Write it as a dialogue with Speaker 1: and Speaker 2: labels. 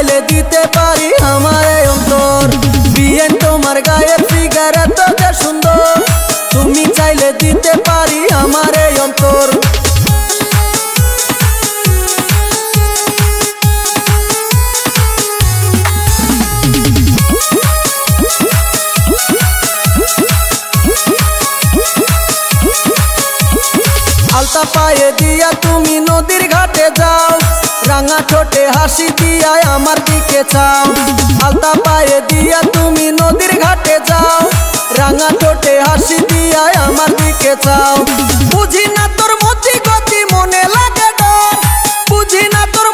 Speaker 1: চাইলে দিতে পারি আমার এই অন্তর। বিয়েন তোমার গায়ের ফিগার এত যে সুন্দর, তুমি চাইলে দিতে পারি আমার এই অন্তর। আলতা পায়ে দিয়া তুমি নদীর ঘাটে যাও, রাঙা ঠোঁটে হাসি দিয়া আমার দিকে চাও। আলতা পায়ে দিয়া তুমি নদীর ঘাটে যাও, রাঙা ঠোঁটে হাসি দিয়া আমার দিকে চাও। বুঝি না তোর মতি গতি মনে লাগে ডর, বুঝি না তোর